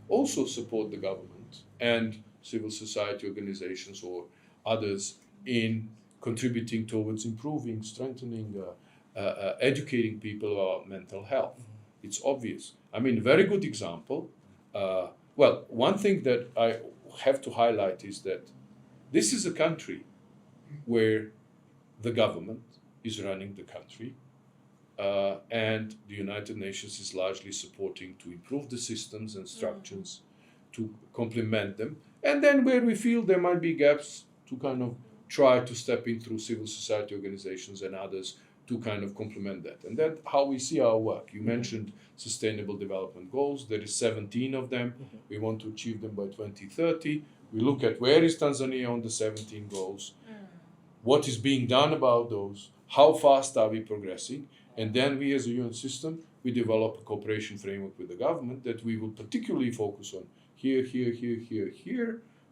also support the government and civil society organizations or others in contributing towards improving, strengthening, educating people about mental health. It's obvious. I mean, a very good example. One thing that I have to highlight is that this is a country where the government is running the country, and the United Nations is largely supporting to improve the systems and structures, to complement them, and then where we feel there might be gaps, to kind of try to step in through civil society organizations and others to kind of complement that. And that's how we see our work. You mentioned Sustainable Development Goals. There is 17 of them. We want to achieve them by 2030. We look at where is Tanzania on the 17 goals, what is being done about those, how fast are we progressing, and then we as a UN system, we develop a cooperation framework with the government that we will particularly focus on here,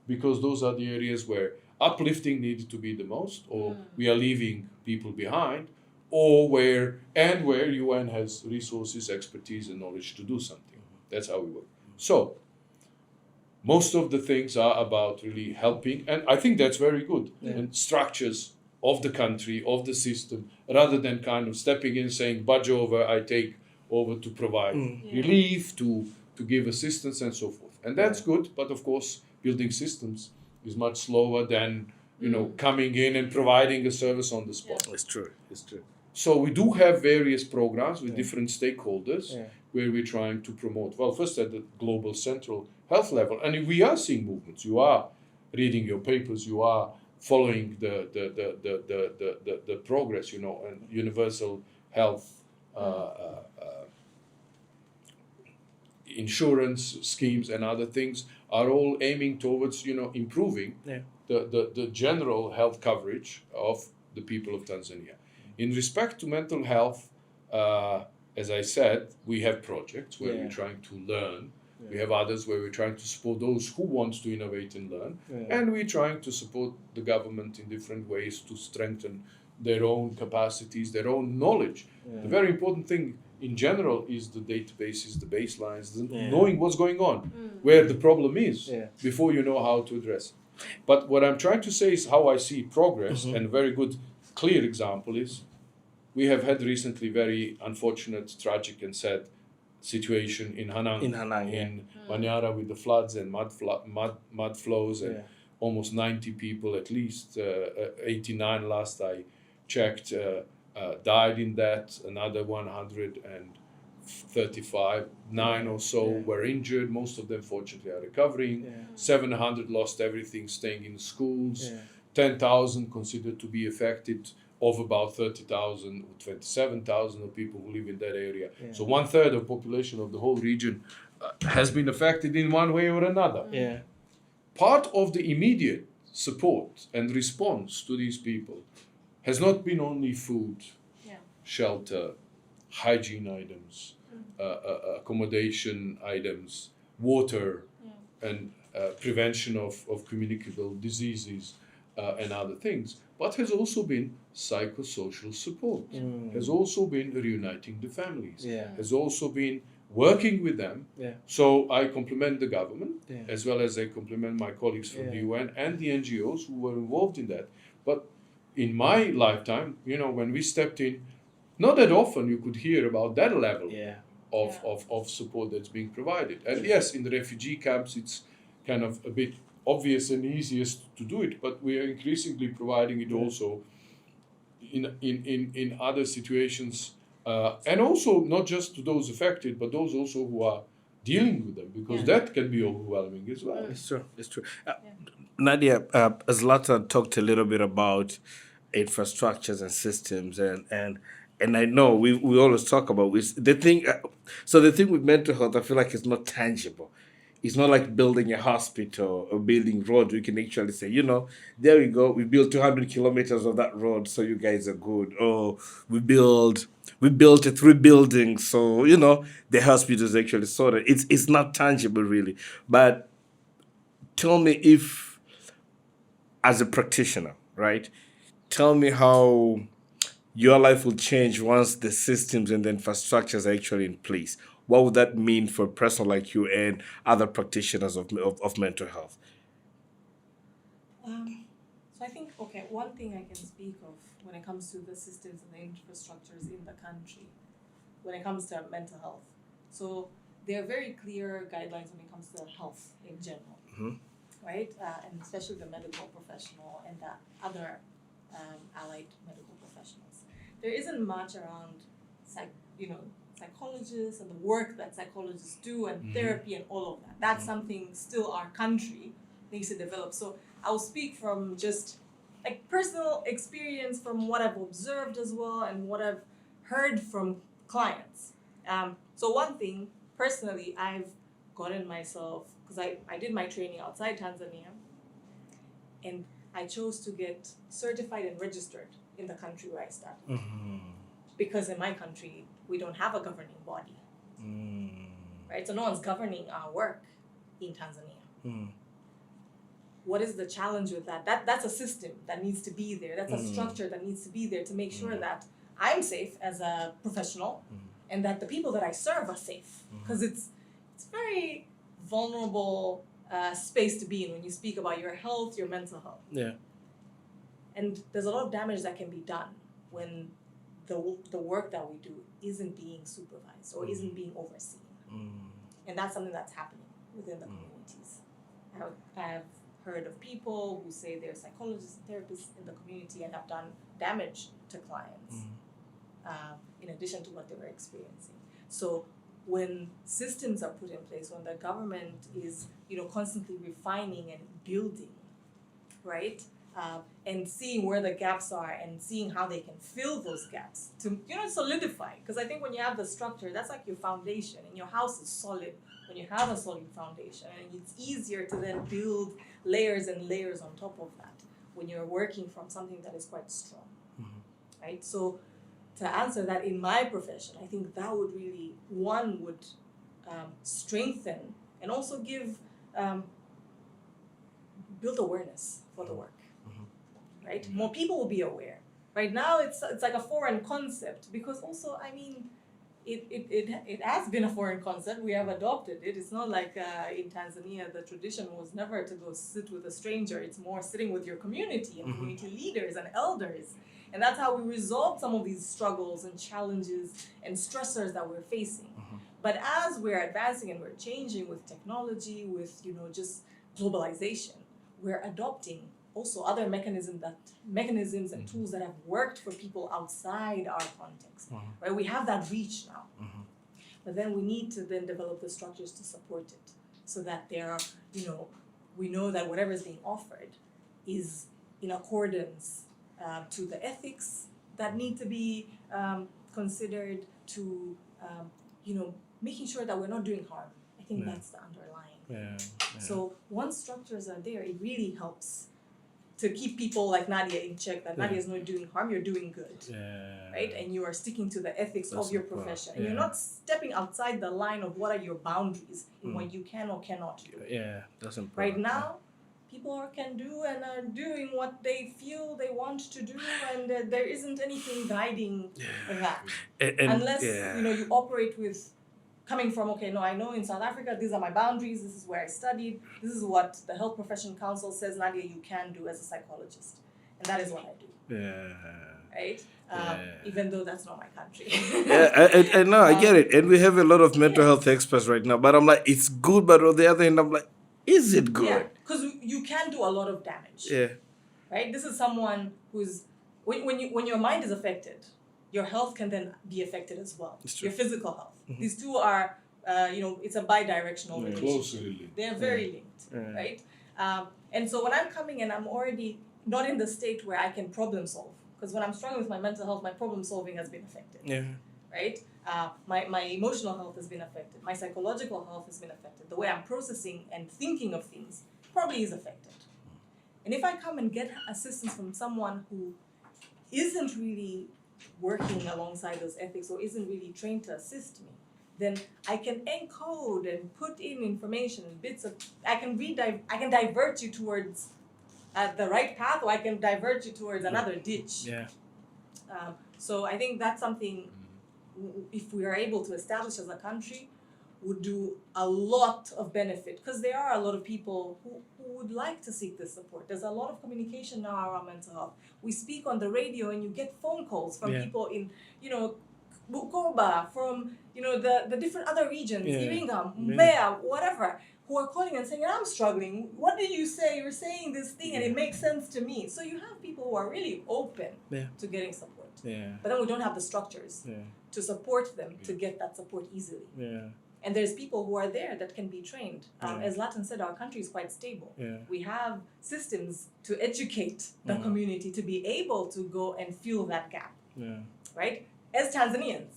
because those are the areas where uplifting needs to be the most, or we are leaving people behind, or where UN has resources, expertise, and knowledge to do something. That's how we work. So, most of the things are about really helping, and I think that's very good. And structures of the country, of the system, rather than kind of stepping in saying, budge over, I take over to provide relief, to give assistance, and so forth. And that's good, but of course, building systems is much slower than coming in and providing a service on the spot. It's true. So we do have various programs with different stakeholders where we're trying to promote. Well, first at the global central health level, and we are seeing movements. You are reading your papers. You are following the progress. And universal health insurance schemes and other things are all aiming towards improving the general health coverage of the people of Tanzania. In respect to mental health, as I said, we have projects where we're trying to learn. We have others where we're trying to support those who want to innovate and learn. And we're trying to support the government in different ways to strengthen their own capacities, their own knowledge. The very important thing in general is the databases, the baselines, knowing what's going on, where the problem is, before you know how to address it. But what I'm trying to say is how I see progress, and a very good, clear example is we have had recently very unfortunate, tragic and sad situation in Hanang, in Manyara with the floods and mud flows, and almost 90 people, at least 89 last I checked, died in that. Another 135, 9 or so were injured. Most of them, fortunately, are recovering. 700 lost everything, staying in schools. 10,000 considered to be affected, of about 30,000 or 27,000 of people who live in that area. So 1/3 of the population of the whole region has been affected in one way or another. Part of the immediate support and response to these people has not been only food, shelter, hygiene items, accommodation items, water, and prevention of communicable diseases and other things, but has also been psychosocial support, has also been reuniting the families, has also been working with them. So I compliment the government, as well as I compliment my colleagues from the UN and the NGOs who were involved in that. But in my lifetime, when we stepped in, not that often you could hear about that level of support that's being provided. And yes, in the refugee camps, it's kind of a bit obvious and easiest to do it, but we are increasingly providing it also in other situations, and also not just to those affected, but those also who are dealing with them, because that can be overwhelming as well. It's true. It's true. Nadia, Zlatan talked a little bit about infrastructures and systems, and I know we always talk about the thing. So the thing with mental health, I feel like it's not tangible. It's not like building a hospital or building roads. We can actually say, there we go. We built 200 kilometers of that road, so you guys are good. Or we built 3 buildings, so the hospital is actually sorted. It's not tangible really. But tell me, if as a practitioner, right? Tell me how your life will change once the systems and the infrastructures are actually in place. What would that mean for a person like you and other practitioners of mental health? So I think, one thing I can speak of when it comes to the systems and the infrastructures in the country, when it comes to mental health. So there are very clear guidelines when it comes to health in general, right? And especially the medical professional and the other allied medical professionals. There isn't much around psychologists and the work that psychologists do and therapy and all of that. That's something still our country needs to develop. So I'll speak from just like personal experience from what I've observed as well and what I've heard from clients. So one thing, personally, I've gotten myself, because I did my training outside Tanzania, and I chose to get certified and registered in the country where I started. Because in my country, we don't have a governing body. Right? So no one's governing our work in Tanzania. What is the challenge with that? That's a system that needs to be there. That's a structure that needs to be there to make sure that I'm safe as a professional and that the people that I serve are safe. Because it's very vulnerable space to be in when you speak about your health, your mental health. Yeah. And there's a lot of damage that can be done when the work that we do isn't being supervised or isn't being overseen. And that's something that's happening within the communities. I have heard of people who say they're psychologists and therapists in the community and have done damage to clients in addition to what they were experiencing. So when systems are put in place, when the government is constantly refining and building, right? And seeing where the gaps are and seeing how they can fill those gaps to solidify. Because I think when you have the structure, that's like your foundation, and your house is solid when you have a solid foundation, and it's easier to then build layers and layers on top of that when you're working from something that is quite strong, right? So to answer that in my profession, I think that would really, would strengthen and also build awareness for the work. Right? More people will be aware. Right now, it's like a foreign concept because also, it has been a foreign concept. We have adopted it. It's not like in Tanzania, the tradition was never to go sit with a stranger. It's more sitting with your community and community leaders and elders. And that's how we resolve some of these struggles and challenges and stressors that we're facing. But as we're advancing and we're changing with technology, with just globalization, we're adopting also other mechanisms and tools that have worked for people outside our context, right? We have that reach now, but then we need to then develop the structures to support it, so that there are, we know that whatever is being offered is in accordance to the ethics that need to be considered, to making sure that we're not doing harm. I think that's the underlying. So once structures are there, it really helps to keep people like Nadia in check, that Nadia is not doing harm, you're doing good, right? And you are sticking to the ethics of your profession. And you're not stepping outside the line of what are your boundaries in what you can or cannot do. That's important. Right now, people can do and are doing what they feel they want to do, and there isn't anything guiding that. Unless, you operate with coming from, I know in South Africa, these are my boundaries, this is where I studied, this is what the Health Profession Council says, Nadia, you can do as a psychologist. And that is what I do. Right? Even though that's not my country. I know, I get it. And we have a lot of mental health experts right now. But I'm like, it's good, but on the other hand, I'm like, is it good? Yeah, because, you can do a lot of damage. Yeah. Right? This is someone who's when your mind is affected, your health can then be affected as well. It's true. Your physical health. These two are, it's a bi-directional relationship. Closely linked. They're very linked, right? And so when I'm coming in, I'm already not in the state where I can problem solve. Because when I'm struggling with my mental health, my problem solving has been affected. Yeah. Right? My emotional health has been affected. My psychological health has been affected. The way I'm processing and thinking of things probably is affected. And if I come and get assistance from someone who isn't really working alongside those ethics or isn't really trained to assist me, then I can encode and put in information and bits of, I can divert you towards the right path, or I can divert you towards another ditch. Yeah. So I think that's something, if we are able to establish as a country, would do a lot of benefit, because there are a lot of people who would like to seek this support. There's a lot of communication now around mental health. We speak on the radio and you get phone calls from people in, Bukoba, from, the different other regions, Iringa, Mbeya, whatever, who are calling and saying, I'm struggling. What did you say? You're saying this thing and it makes sense to me. So you have people who are really open to getting support. Yeah. But then we don't have the structures to support them to get that support easily. Yeah. And there's people who are there that can be trained. As Zlatan said, our country is quite stable. Yeah. We have systems to educate the community to be able to go and fill that gap, right? As Tanzanians.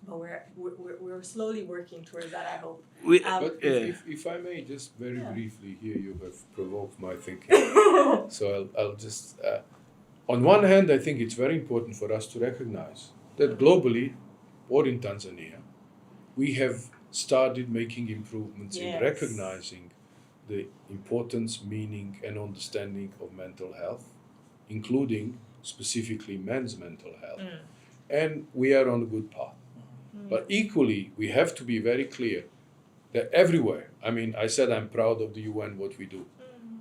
But we're slowly working towards that, I hope. But if I may, just very briefly here, you have provoked my thinking. So I'll just... on one hand, I think it's very important for us to recognize that globally, or in Tanzania, we have started making improvements in recognizing the importance, meaning, and understanding of mental health, including specifically men's mental health. And we are on a good path. But equally, we have to be very clear that everywhere, I said I'm proud of the UN, what we do,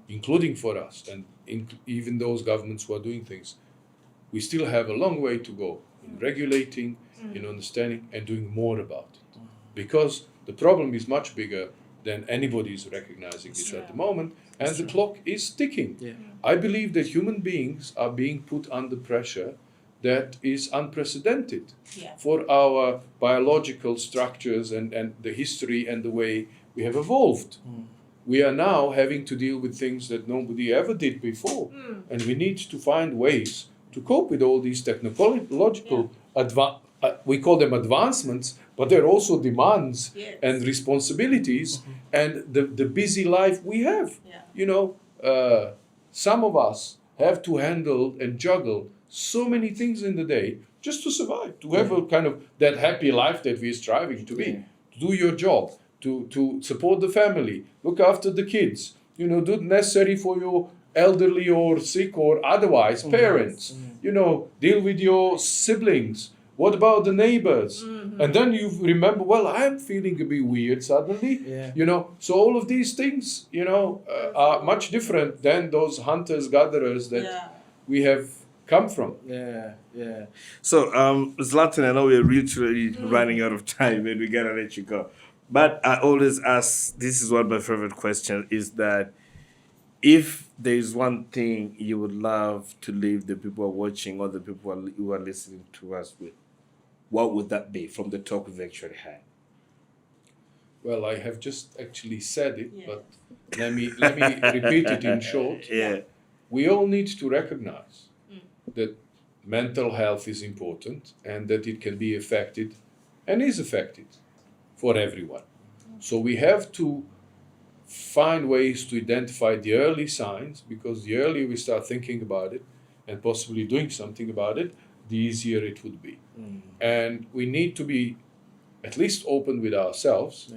including for us, and even those governments who are doing things, we still have a long way to go in regulating, in understanding, and doing more about it. Because the problem is much bigger than anybody is recognizing it at the moment, and the clock is ticking. Yeah. I believe that human beings are being put under pressure that is unprecedented for our biological structures and the history and the way we have evolved. We are now having to deal with things that nobody ever did before. And we need to find ways to cope with all these technological we call them advancements, but they're also demands and responsibilities and the busy life we have. Some of us have to handle and juggle so many things in the day just to survive, to have a kind of that happy life that we're striving to be, to do your job, to support the family, look after the kids, do the necessary for your elderly or sick or otherwise parents, deal with your siblings. What about the neighbors? And then you remember, well, I'm feeling a bit weird suddenly. So all of these things, are much different than those hunters-gatherers that we have come from. So, Zlatan, I know we're literally running out of time and we gotta let you go. But I always ask, this is one of my favorite questions, is that if there's one thing you would love to leave the people who are watching or the people who are listening to us with, what would that be from the talk we've actually had? Well, I have just actually said it, but let me repeat it in short. We all need to recognize that mental health is important and that it can be affected and is affected for everyone. So we have to find ways to identify the early signs, because the earlier we start thinking about it and possibly doing something about it, the easier it would be. And we need to be at least open with ourselves.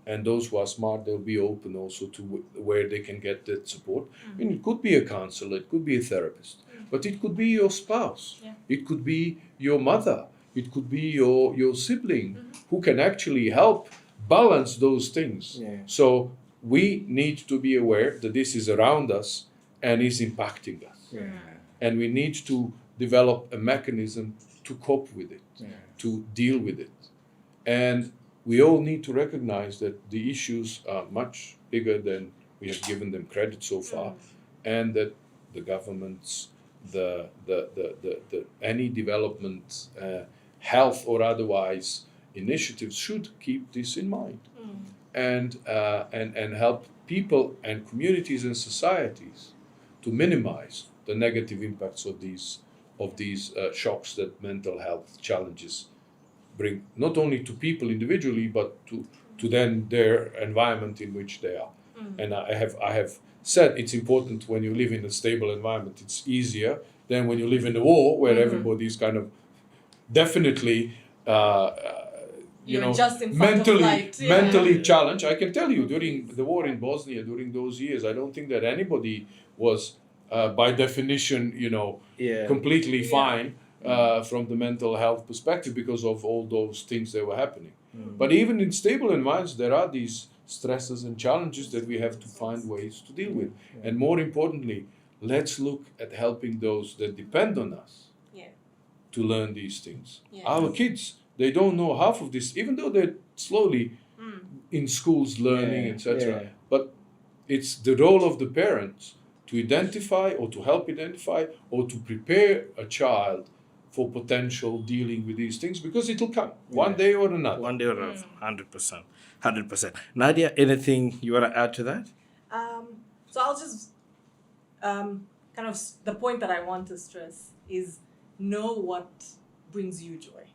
And those who are smart, they'll be open also to where they can get that support. It could be a counselor, it could be a therapist, but it could be your spouse, it could be your mother, it could be your sibling who can actually help balance those things. So we need to be aware that this is around us and is impacting us. And we need to develop a mechanism to cope with it, to deal with it. And we all need to recognize that the issues are much bigger than We have given them credit so far, and that the governments, the any development, health or otherwise initiatives should keep this in mind, and help people and communities and societies to minimize the negative impacts of these shocks that mental health challenges bring, not only to people individually, but to then their environment in which they are. And I have said it's important when you live in a stable environment. It's easier than when you live in a war where everybody's kind of definitely You're just in front of light. mentally challenged. I can tell you, during the war in Bosnia, during those years, I don't think that anybody was by definition, completely fine from the mental health perspective because of all those things that were happening. But even in stable environments, there are these stresses and challenges that we have to find ways to deal with. And more importantly, let's look at helping those that depend on us to learn these things. Our kids, they don't know half of this, even though they're slowly in schools learning, etc. But it's the role of the parents to identify or to help identify or to prepare a child for potential dealing with these things, because it'll come one day or another. One day or another, 100%. 100%. Nadia, anything you want to add to that? So I'll just kind of the point that I want to stress is know what brings you joy,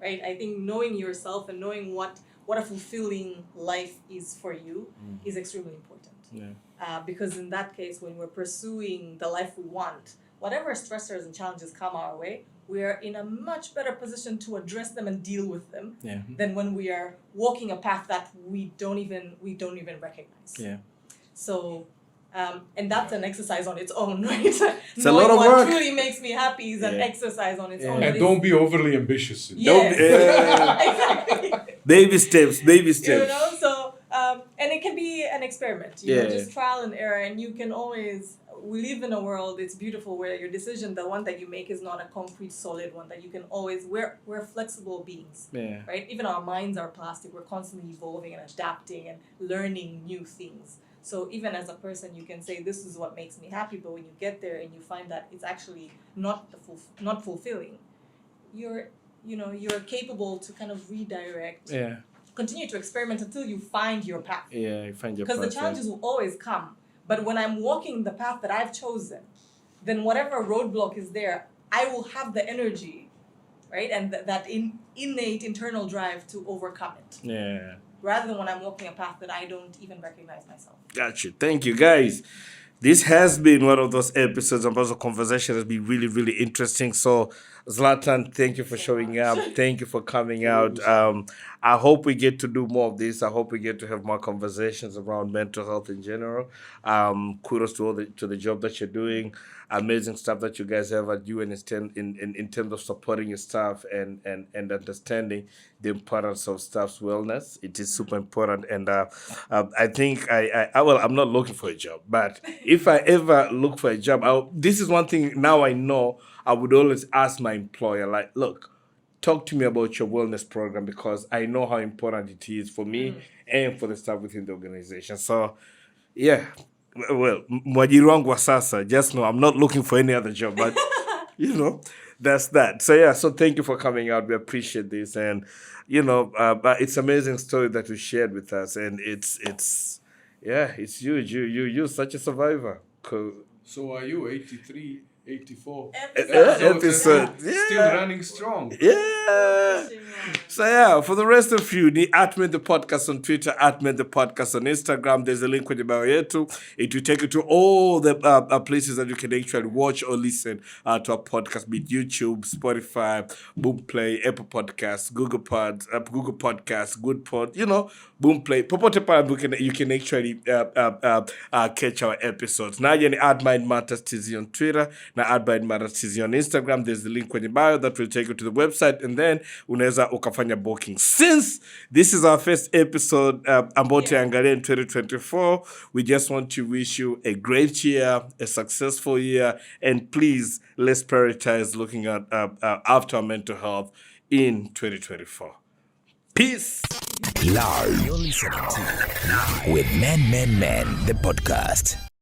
right? I think knowing yourself and knowing what a fulfilling life is for you is extremely important. Because in that case, when we're pursuing the life we want, whatever stressors and challenges come our way, we are in a much better position to address them and deal with them than when we are walking a path that we don't even recognize. So, and that's an exercise on its own, right? It's a lot of work. What truly makes me happy is an exercise on its own. And don't be overly ambitious. Exactly. Baby steps. So, and it can be an experiment, just trial and error, and you can always, we live in a world, it's beautiful, where your decision, the one that you make, is not a concrete, solid one, that you can always, we're flexible beings, right? Even our minds are plastic, we're constantly evolving and adapting and learning new things. So even as a person, you can say, this is what makes me happy, but when you get there and you find that it's actually not fulfilling, you're capable to kind of redirect, continue to experiment until you find your path. You find your path. Because the challenges will always come. But when I'm walking the path that I've chosen, then whatever roadblock is there, I will have the energy, right? And that innate internal drive to overcome it. Rather than when I'm walking a path that I don't even recognize myself. Gotcha. Thank you, guys. This has been one of those episodes, and also conversation has been really, really interesting. So, Zlatan, thank you for showing up. Thank you for coming out. I hope we get to do more of this. I hope we get to have more conversations around mental health in general. Kudos to the job that you're doing. Amazing stuff that you guys have at you in terms of supporting your staff and understanding the importance of staff's wellness. It is super important. And I think I'm not looking for a job, but if I ever look for a job, this is one thing now I know. I would always ask my employer, like, look, talk to me about your wellness program, because I know how important it is for me and for the staff within the organization. So, yeah. Well, mwajiri wa sasa, just know I'm not looking for any other job, but that's that. So thank you for coming out. We appreciate this, and but it's amazing story that you shared with us, and it's huge. You're such a survivor. So are you 83, 84? Episode. Still running strong. Yeah. So for the rest of you, the @the podcast on Twitter, @the podcast on Instagram. There's a link with the bio too. It will take you to all the places that you can actually watch or listen to our podcast, be it YouTube, Spotify, Boomplay, Apple Podcasts, Google Podcasts, Goodpod, Boomplay, Popote. You can actually catch our episodes. Now you can Mind Matters TZ on Twitter. Now Mind Matters TZ on Instagram. There's the link in the bio that will take you to the website, and then unaweza ukafanya booking. Since this is our first episode about Angalia in 2024, we just want to wish you a great year, a successful year, and please, let's prioritize looking at after mental health in 2024. Peace. Live. You're listening to Live with Men, the podcast.